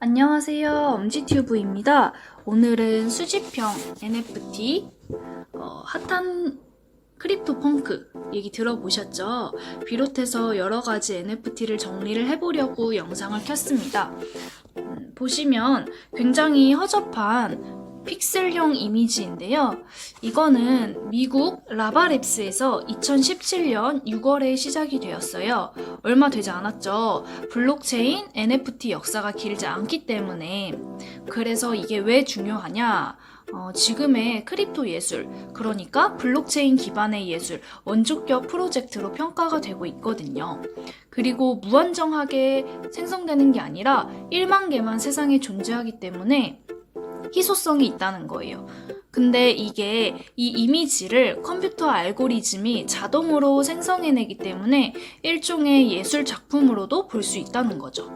안녕하세요. 엄지튜브입니다. 오늘은 수집형 NFT, 핫한 크립토 펑크 얘기 들어보셨죠? 비롯해서 여러 가지 NFT를 정리를 해보려고 영상을 켰습니다. 보시면 굉장히 허접한 픽셀형 이미지인데요. 이거는 미국 라바랩스에서 2017년 6월에 시작이 되었어요. 얼마 되지 않았죠. 블록체인 NFT 역사가 길지 않기 때문에. 그래서 이게 왜 중요하냐? 지금의 크립토 예술, 그러니까 블록체인 기반의 예술, 원조격 프로젝트로 평가가 되고 있거든요. 그리고 무한정하게 생성되는 게 아니라 1만 개만 세상에 존재하기 때문에 희소성이 있다는 거예요. 근데 이게 이 이미지를 컴퓨터 알고리즘이 자동으로 생성해내기 때문에 일종의 예술 작품으로도 볼 수 있다는 거죠.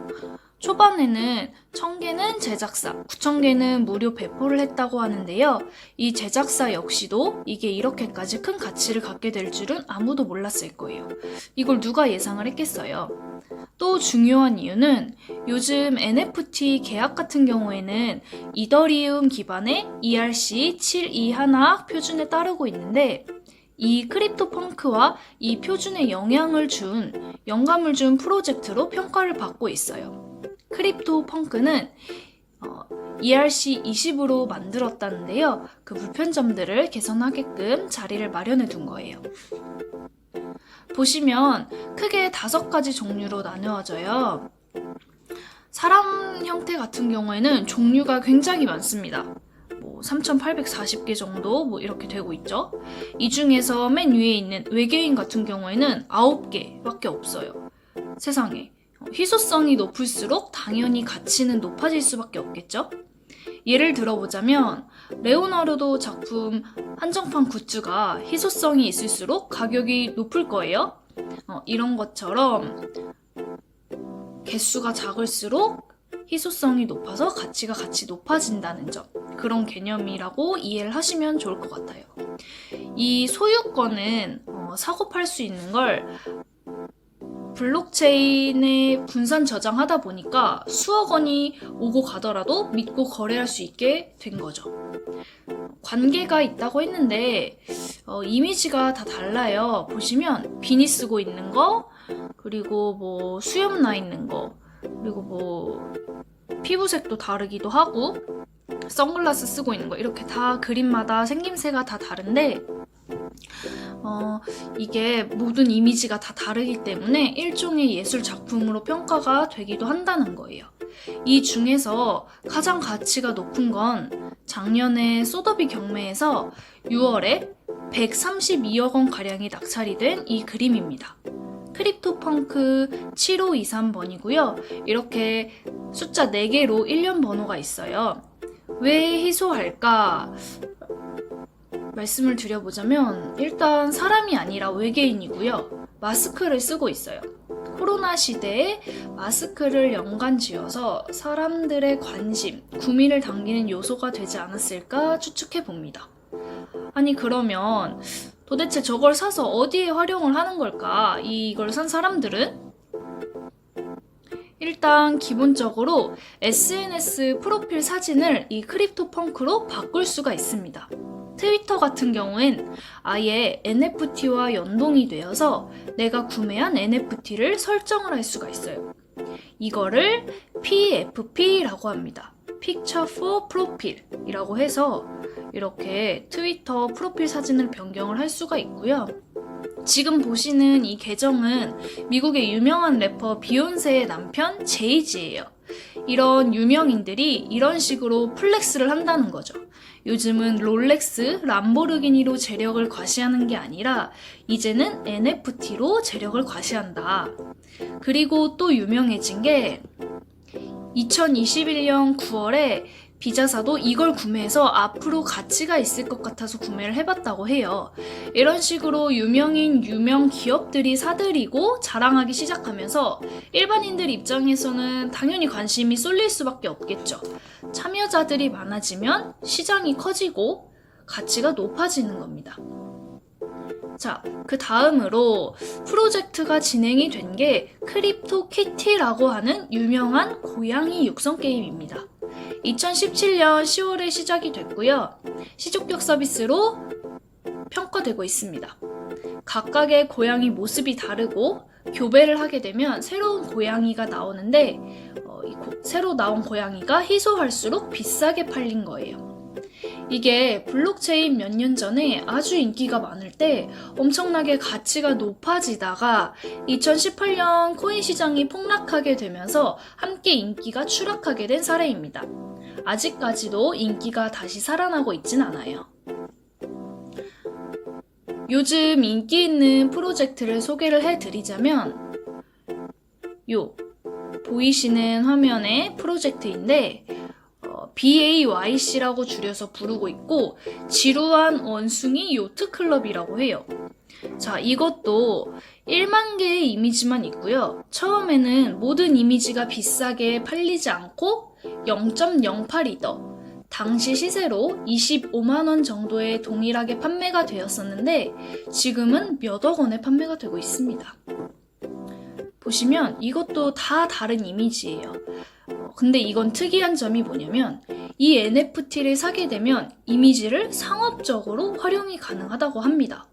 초반에는 1000개는 제작사, 9000개는 무료 배포를 했다고 하는데요. 이 제작사 역시도 이게 이렇게까지 큰 가치를 갖게 될 줄은 아무도 몰랐을 거예요. 이걸 누가 예상을 했겠어요? 또 중요한 이유는 요즘 NFT 계약 같은 경우에는 이더리움 기반의 ERC721 표준에 따르고 있는데 이 크립토 펑크와 이 표준에 영감을 준 프로젝트로 평가를 받고 있어요. 크립토 펑크는 ERC20으로 만들었다는데요. 그 불편점들을 개선하게끔 자리를 마련해 둔 거예요. 보시면 크게 5가지 종류로 나누어져요. 사람 형태 같은 경우에는 종류가 굉장히 많습니다. 3,840개 정도 이렇게 되고 있죠. 이 중에서 맨 위에 있는 외계인 같은 경우에는 9개밖에 없어요. 세상에. 희소성이 높을수록 당연히 가치는 높아질 수밖에 없겠죠. 예를 들어보자면 레오나르도 작품 한정판 굿즈가 희소성이 있을수록 가격이 높을 거예요. 이런 것처럼 개수가 작을수록 희소성이 높아서 가치가 같이 높아진다는 점, 그런 개념이라고 이해를 하시면 좋을 것 같아요. 이 소유권은 사고 팔 수 있는 걸 블록체인에 분산 저장하다 보니까 수억 원이 오고 가더라도 믿고 거래할 수 있게 된 거죠. 관계가 있다고 했는데 이미지가 다 달라요. 보시면 비니 쓰고 있는 거, 그리고 수염 나 있는 거, 그리고 피부색도 다르기도 하고 선글라스 쓰고 있는 거, 이렇게 다 그림마다 생김새가 다 다른데 이게 모든 이미지가 다 다르기 때문에 일종의 예술 작품으로 평가가 되기도 한다는 거예요. 이 중에서 가장 가치가 높은 건 작년에 소더비 경매에서 6월에 132억 원 가량이 낙찰이 된 이 그림입니다. 크립토펑크 7523번이고요. 이렇게 숫자 4개로 1년 번호가 있어요. 왜 희소할까? 말씀을 드려보자면 일단 사람이 아니라 외계인이고요. 마스크를 쓰고 있어요. 코로나 시대에 마스크를 연관 지어서 사람들의 관심, 구미를 당기는 요소가 되지 않았을까 추측해 봅니다. 아니 그러면 도대체 저걸 사서 어디에 활용을 하는 걸까? 이걸 산 사람들은? 일단 기본적으로 SNS 프로필 사진을 이 크립토 펑크로 바꿀 수가 있습니다. 트위터 같은 경우엔 아예 NFT와 연동이 되어서 내가 구매한 NFT를 설정을 할 수가 있어요. 이거를 PFP라고 합니다. Picture for Profile 이라고 해서 이렇게 트위터 프로필 사진을 변경을 할 수가 있고요. 지금 보시는 이 계정은 미국의 유명한 래퍼 비욘세의 남편 제이지예요. 이런 유명인들이 이런 식으로 플렉스를 한다는 거죠. 요즘은 롤렉스, 람보르기니로 재력을 과시하는 게 아니라 이제는 NFT로 재력을 과시한다. 그리고 또 유명해진 게 2021년 9월에 비자사도 이걸 구매해서 앞으로 가치가 있을 것 같아서 구매를 해봤다고 해요. 이런 식으로 유명 기업들이 사들이고 자랑하기 시작하면서 일반인들 입장에서는 당연히 관심이 쏠릴 수밖에 없겠죠. 참여자들이 많아지면 시장이 커지고 가치가 높아지는 겁니다. 자, 그 다음으로 프로젝트가 진행이 된 게 크립토키티라고 하는 유명한 고양이 육성 게임입니다. 2017년 10월에 시작이 됐고요. 시족격 서비스로 평가되고 있습니다. 각각의 고양이 모습이 다르고 교배를 하게 되면 새로운 고양이가 나오는데 새로 나온 고양이가 희소할수록 비싸게 팔린 거예요. 이게 블록체인 몇 년 전에 아주 인기가 많을 때 엄청나게 가치가 높아지다가 2018년 코인 시장이 폭락하게 되면서 함께 인기가 추락하게 된 사례입니다. 아직까지도 인기가 다시 살아나고 있진 않아요. 요즘 인기 있는 프로젝트를 소개를 해드리자면 보이시는 화면의 프로젝트인데 BAYC라고 줄여서 부르고 있고 지루한 원숭이 요트 클럽이라고 해요. 자, 이것도 1만 개의 이미지만 있고요. 처음에는 모든 이미지가 비싸게 팔리지 않고 0.08이더 당시 시세로 25만 원 정도에 동일하게 판매가 되었었는데 지금은 몇억 원에 판매가 되고 있습니다. 보시면 이것도 다 다른 이미지예요. 근데 이건 특이한 점이 뭐냐면 이 NFT를 사게 되면 이미지를 상업적으로 활용이 가능하다고 합니다.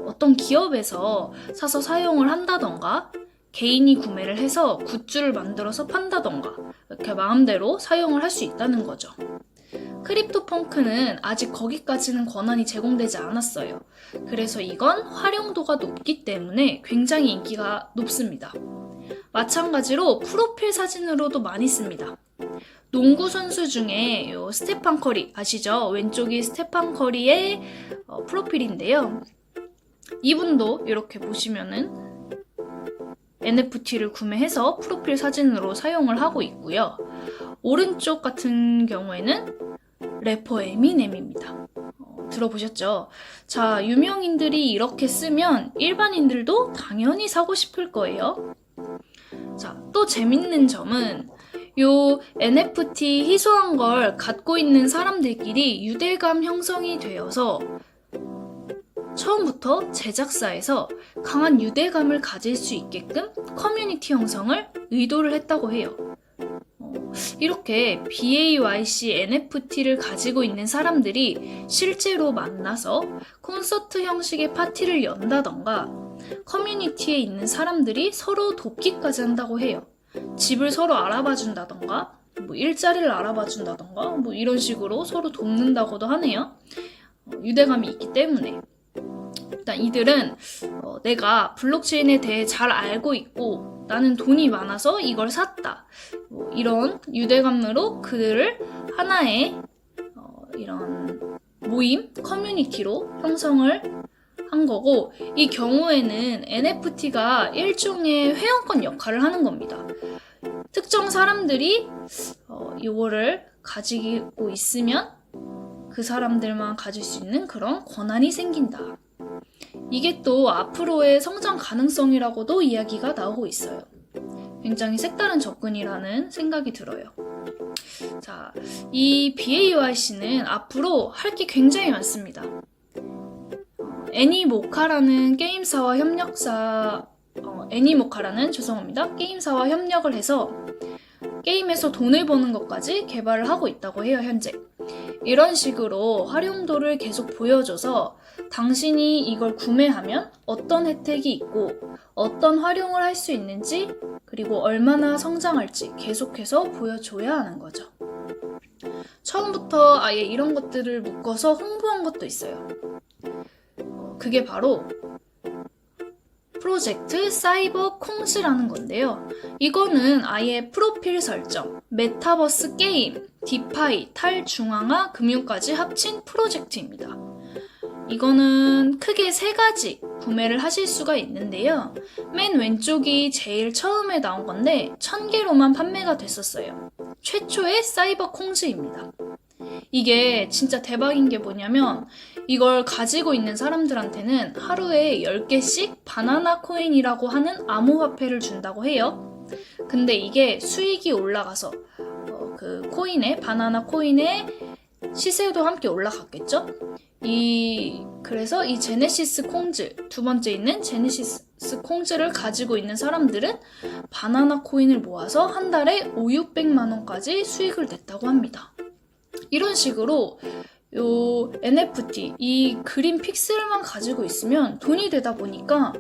어떤 기업에서 사서 사용을 한다던가 개인이 구매를 해서 굿즈를 만들어서 판다던가 이렇게 마음대로 사용을 할 수 있다는 거죠. 크립토펑크는 아직 거기까지는 권한이 제공되지 않았어요. 그래서 이건 활용도가 높기 때문에 굉장히 인기가 높습니다. 마찬가지로 프로필 사진으로도 많이 씁니다. 농구 선수 중에 스테판 커리 아시죠? 왼쪽이 스테판 커리의 프로필인데요. 이분도 이렇게 보시면은 NFT를 구매해서 프로필 사진으로 사용을 하고 있고요. 오른쪽 같은 경우에는 래퍼 에미넴입니다. 들어보셨죠? 자, 유명인들이 이렇게 쓰면 일반인들도 당연히 사고 싶을 거예요. 자, 또 재밌는 점은 요 NFT 희소한 걸 갖고 있는 사람들끼리 유대감 형성이 되어서 처음부터 제작사에서 강한 유대감을 가질 수 있게끔 커뮤니티 형성을 의도를 했다고 해요. 이렇게 BAYC NFT를 가지고 있는 사람들이 실제로 만나서 콘서트 형식의 파티를 연다던가 커뮤니티에 있는 사람들이 서로 돕기까지 한다고 해요. 집을 서로 알아봐 준다던가 일자리를 알아봐 준다던가 이런 식으로 서로 돕는다고도 하네요. 유대감이 있기 때문에. 일단 이들은 내가 블록체인에 대해 잘 알고 있고 나는 돈이 많아서 이걸 샀다. 이런 유대감으로 그들을 하나의 이런 모임, 커뮤니티로 형성을 한 거고 이 경우에는 NFT가 일종의 회원권 역할을 하는 겁니다. 특정 사람들이 이거를 가지고 있으면 그 사람들만 가질 수 있는 그런 권한이 생긴다. 이게 또 앞으로의 성장 가능성이라고도 이야기가 나오고 있어요. 굉장히 색다른 접근이라는 생각이 들어요. 자, 이 BAYC는 앞으로 할 게 굉장히 많습니다. 애니모카라는 게임사와 게임사와 협력을 해서 게임에서 돈을 버는 것까지 개발을 하고 있다고 해요, 현재. 이런 식으로 활용도를 계속 보여줘서 당신이 이걸 구매하면 어떤 혜택이 있고 어떤 활용을 할 수 있는지 그리고 얼마나 성장할지 계속해서 보여줘야 하는 거죠. 처음부터 아예 이런 것들을 묶어서 홍보한 것도 있어요. 그게 바로 프로젝트 사이버 콩즈라는 건데요. 이거는 아예 프로필 설정, 메타버스 게임, 디파이, 탈중앙화, 금융까지 합친 프로젝트입니다. 이거는 크게 3가지 구매를 하실 수가 있는데요. 맨 왼쪽이 제일 처음에 나온 건데 1000개로만 판매가 됐었어요. 최초의 사이버 콩즈입니다. 이게 진짜 대박인 게 뭐냐면 이걸 가지고 있는 사람들한테는 하루에 10개씩 바나나 코인이라고 하는 암호화폐를 준다고 해요. 근데 이게 수익이 올라가서 그 코인의 바나나 코인의 시세도 함께 올라갔겠죠? 그래서 이 제네시스 콩즈, 두 번째 있는 제네시스 콩즈를 가지고 있는 사람들은 바나나 코인을 모아서 한 달에 5,600만 원까지 수익을 냈다고 합니다. 이런 식으로 요 NFT, 이 그린 픽셀만 가지고 있으면 돈이 되다 보니까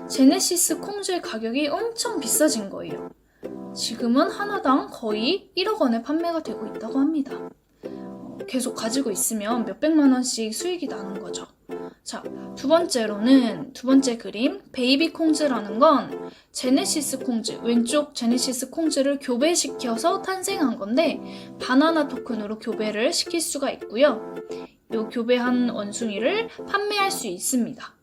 제네시스 콩즈의 가격이 엄청 비싸진 거예요. 지금은 하나당 거의 1억 원에 판매가 되고 있다고 합니다. 계속 가지고 있으면 몇백만 원씩 수익이 나는 거죠. 자, 두 번째 그림, 베이비 콩즈라는 건 제네시스 콩즈, 왼쪽 제네시스 콩즈를 교배시켜서 탄생한 건데 바나나 토큰으로 교배를 시킬 수가 있고요. 이 교배한 원숭이를 판매할 수 있습니다.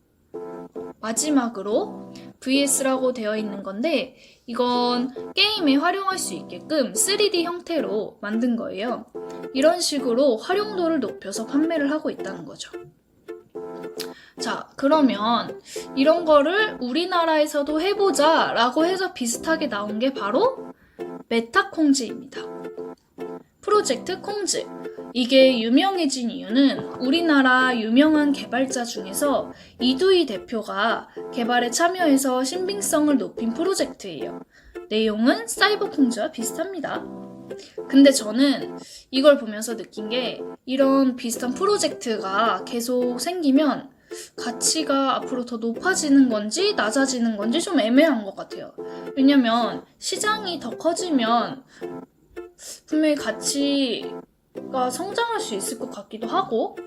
마지막으로 VS라고 되어 있는 건데 이건 게임에 활용할 수 있게끔 3D 형태로 만든 거예요. 이런 식으로 활용도를 높여서 판매를 하고 있다는 거죠. 자, 그러면 이런 거를 우리나라에서도 해보자 라고 해서 비슷하게 나온 게 바로 메타콩즈입니다. 프로젝트 콩즈. 이게 유명해진 이유는 우리나라 유명한 개발자 중에서 이두희 대표가 개발에 참여해서 신빙성을 높인 프로젝트예요. 내용은 사이버 콩즈와 비슷합니다. 근데 저는 이걸 보면서 느낀 게 이런 비슷한 프로젝트가 계속 생기면 가치가 앞으로 더 높아지는 건지 낮아지는 건지 좀 애매한 것 같아요. 왜냐면 시장이 더 커지면 분명히 가치가 성장할 수 있을 것 같기도 하고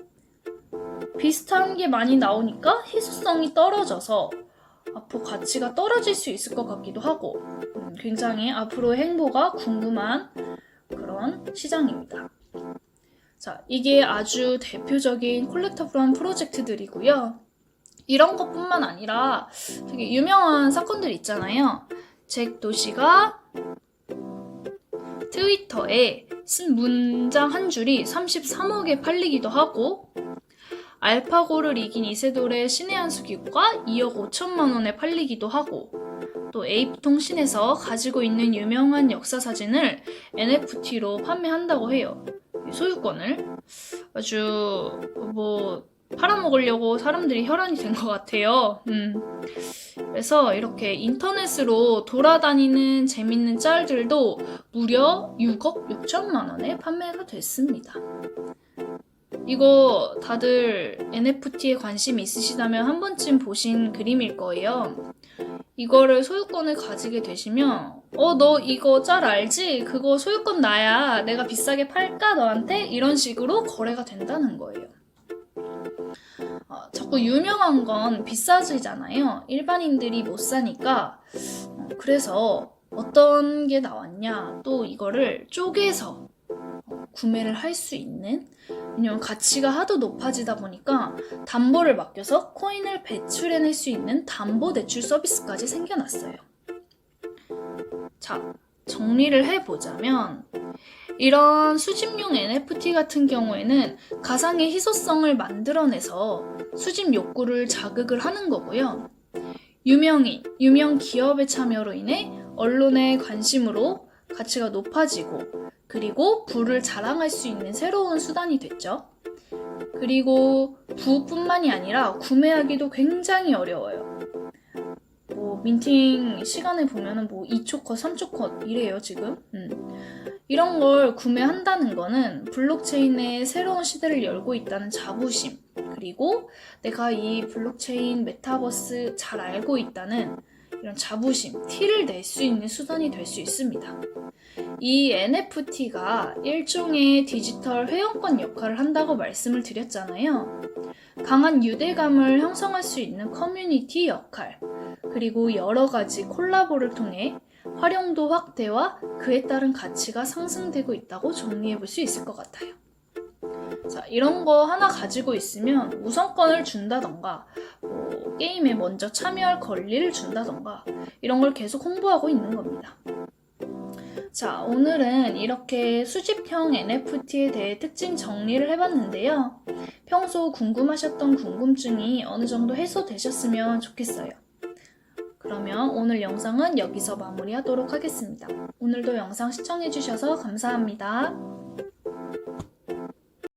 비슷한 게 많이 나오니까 희소성이 떨어져서 앞으로 가치가 떨어질 수 있을 것 같기도 하고 굉장히 앞으로의 행보가 궁금한 그런 시장입니다. 자, 이게 아주 대표적인 콜렉터블한 프로젝트들이고요. 이런 것뿐만 아니라 되게 유명한 사건들 있잖아요. 잭 도시가 트위터에 쓴 문장 한 줄이 33억에 팔리기도 하고 알파고를 이긴 이세돌의 신의 한 수 기구가 2억 5천만 원에 팔리기도 하고 또 에이프통신에서 가지고 있는 유명한 역사 사진을 NFT로 판매한다고 해요. 소유권을 아주 팔아먹으려고 사람들이 혈안이 된 것 같아요. 그래서 이렇게 인터넷으로 돌아다니는 재밌는 짤들도 무려 6억 6천만 원에 판매가 됐습니다. 이거 다들 NFT에 관심이 있으시다면 한 번쯤 보신 그림일 거예요. 이거를 소유권을 가지게 되시면 너 이거 짤 알지? 그거 소유권 나야. 내가 비싸게 팔까 너한테? 이런 식으로 거래가 된다는 거예요. 자꾸 유명한 건 비싸지잖아요. 일반인들이 못 사니까. 그래서 어떤 게 나왔냐? 또 이거를 쪼개서 구매를 할 수 있는, 왜냐면 가치가 하도 높아지다 보니까 담보를 맡겨서 코인을 배출해낼 수 있는 담보대출 서비스까지 생겨났어요. 자, 정리를 해보자면 이런 수집용 NFT 같은 경우에는 가상의 희소성을 만들어내서 수집 욕구를 자극을 하는 거고요. 유명인, 유명 기업의 참여로 인해 언론의 관심으로 가치가 높아지고 그리고 부를 자랑할 수 있는 새로운 수단이 됐죠. 그리고 부뿐만이 아니라 구매하기도 굉장히 어려워요. 민팅 시간에 보면은 2초 컷, 3초 컷 이래요, 지금. 이런 걸 구매한다는 거는 블록체인의 새로운 시대를 열고 있다는 자부심, 그리고 내가 이 블록체인 메타버스 잘 알고 있다는 이런 자부심, 티를 낼 수 있는 수단이 될 수 있습니다. 이 NFT가 일종의 디지털 회원권 역할을 한다고 말씀을 드렸잖아요. 강한 유대감을 형성할 수 있는 커뮤니티 역할, 그리고 여러 가지 콜라보를 통해 활용도 확대와 그에 따른 가치가 상승되고 있다고 정리해 볼 수 있을 것 같아요. 자, 이런 거 하나 가지고 있으면 우선권을 준다던가 게임에 먼저 참여할 권리를 준다던가 이런 걸 계속 홍보하고 있는 겁니다. 자, 오늘은 이렇게 수집형 NFT에 대해 특징 정리를 해봤는데요. 평소 궁금하셨던 궁금증이 어느 정도 해소되셨으면 좋겠어요. 그러면 오늘 영상은 여기서 마무리하도록 하겠습니다. 오늘도 영상 시청해주셔서 감사합니다.